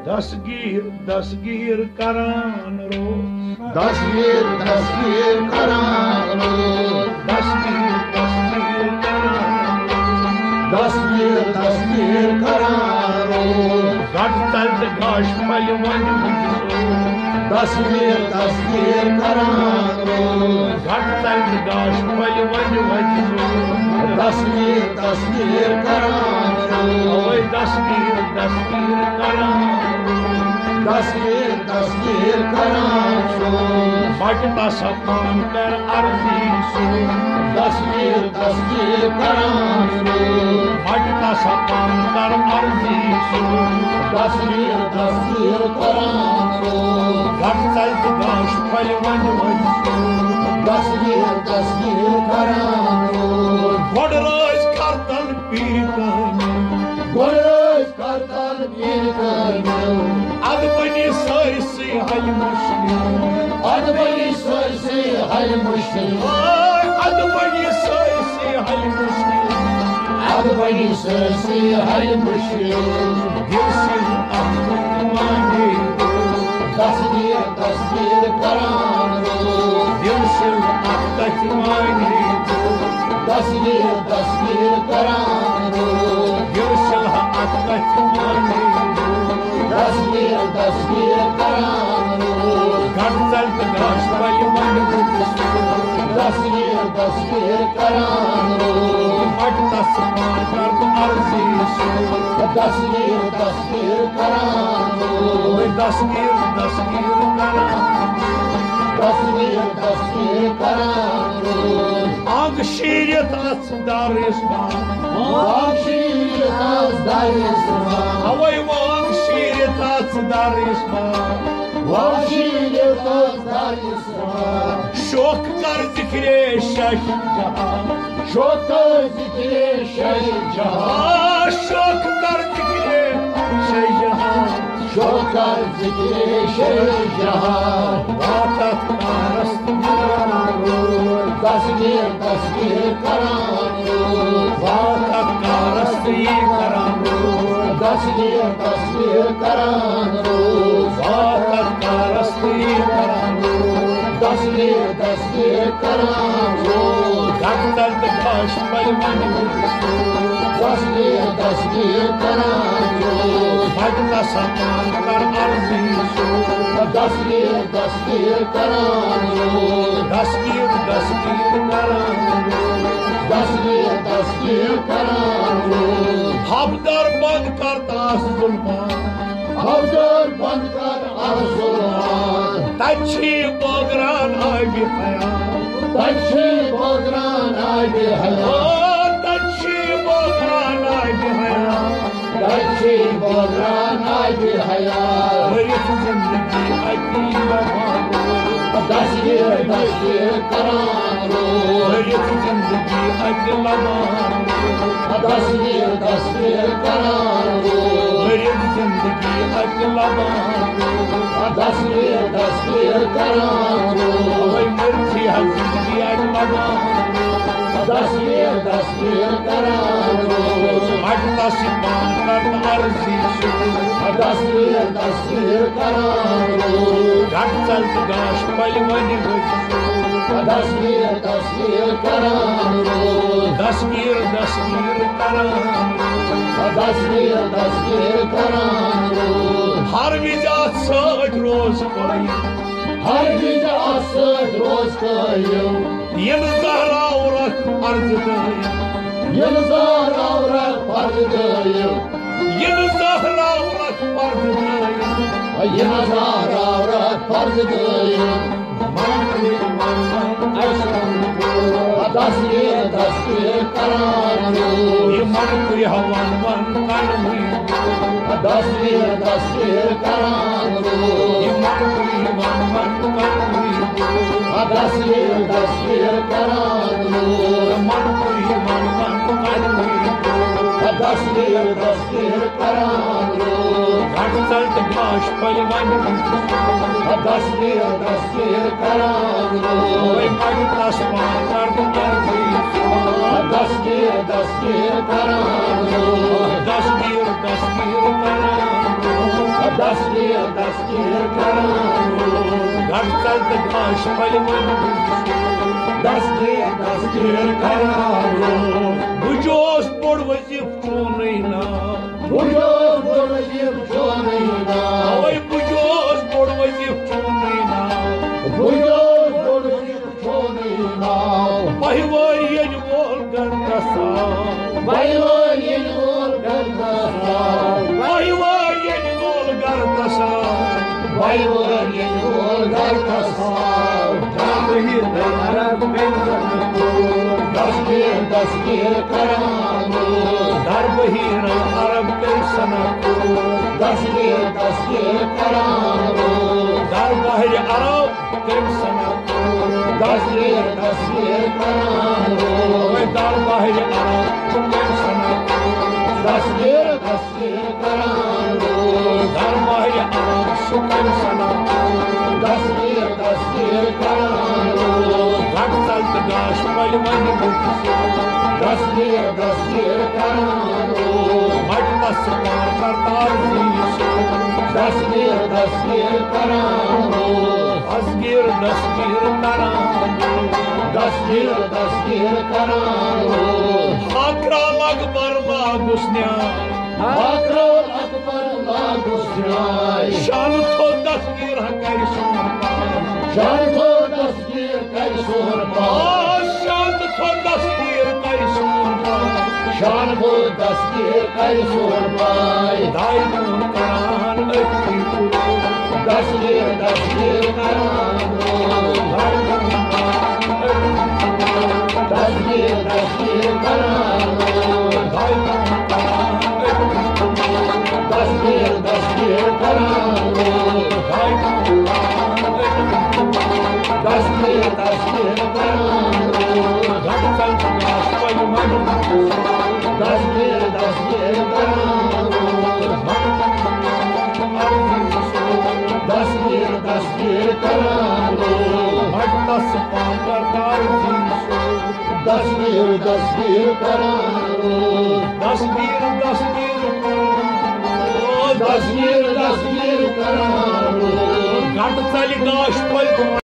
दसगीर करान रोज दसगीर करान रोज दसगीर करान रोज गट तल गाश फल वन दसगीर करान रोज गट तल गाश फल वन दसगीर करान रोज दसगीर करान दसगीर करान रोज बटता सपान कर अर्जी सो दसगीर करान रोज बटता सपान कर अर्जी सो दसगीर करान रोज गट तल गाश फल वन दसगीर करान रोज बड़ रोज करतन पीर करतन पीर कन्यो अद बनी सरसी हल मुश्किल अद बनी सरसी हल मुश्किल अद बनी सरसी हल मुश्किल अद बनी सरसी हल मुश्किल दिल से अमृत मांगे दसगीर करान रोज दिल से अमृत मांगे दसगीर करान रोज दिल से अमृत मांगे दसगीर करान रोज गटल गाश फल वन दसगीर करान रोज बटता सपान कर अर्जी सो दसगीर करान रोज दसगीर करान रोज आग शीरियत दारिस्मान अवय वाग शीरियत दारिस्मान शोक कर जिक्रे शश जहां शोक कर जिक्रे शश जहां शोक कर जिक्रे शश जहां शोक कर जिक्रे शश जहां वातत कारस्त करान रोज दसगीर करान रोज वातत कारस्त करान रोज दसगीर करान रोज वातत कारस्त करान रोज दसगीर करान रोज गटल गाश फल वन दसगीर करान रोज बटता सपान कर अर्जी सो दसगीर करान रोज दसगीर करान दसगीर करान रोज हबदर बंद करता जुल्मान हवदर बंद कर जुल्मान तच्छी बोगरान आगे हया तच्छी बोगरान आगे हया तच्छी बोगरान आगे हया तच्छी बोगरान आगे हया मरित जिंदगी अजीब दसगीर करान रोज मरित जिंदगी अजीब दसगीर करान रोज मरित जिंदगी अजीब दसगीर करान रोज मर्जी जिंदगी अजीब दसगीर करान रोज बटता सपान कर अर्जी सो दसगीर करान रोज गटल गाश फल वन दसगीर करान रोज दसगीर करान दसगीर करान रोज हर विजात सज रोज कोई हर विजात सज रोज कयो यन जहरा औरत अर्ज दय यन जहरा औरत अर्ज दयो यन जहरा औरत अर्ज दय यन जहरा औरत अर्ज दयो दसगीर करान रोज ये मन कुय हवन वन कन हुई दसगीर करान रोज ये मन कुय हवन वन कन हुई दसगीर करान रोज मन कुय हवन वन कन हुई दसगीर करान रोज गटल गाश फल वन दसगीर करान रोज बटता सपान कर अर्जी दसगीर करान रोज दसगीर करान Dastgir karan Gart talt gash palman Dastgir karan Bujos bod vazif chonina Bujos bod vazif chonina Avay bujos bod vazif chonina Bujos bod vazif chonina Pahvar yen vol gartasa Pahvar yen vol gartasa Pahvar yen vol gartasa Pahvar yen vol gartasa Dabhir darab benzanako Dastgir karan Darbhir arab benzanako Dastgir karan Darbhir arab benzanako Dastgir karan Darbhir arab benzanako Dastgir karan Darbhir arab benzanako Dastgir karan Gart talt gash palman Dastgir karan Mattas par kartar zish Dastgir karan Asgir dasgir taran Dastgir karan Akram akbar ma gusnya Akram akbar lagusnay Shan tho dasgir hakar shonpa Shan tho dastgir kar sorpa Shan tho dasgir kar shonpa Shan tho dastgir kar sorpa Daimun karan akhi puro Dastgir karan Dastgir karan Dastgir karan Dastgir karan Dastgir karan Dastgir karan Mattas par kartar zish Dastgir karan Dasgir Dastgir karan Gart talt gash palman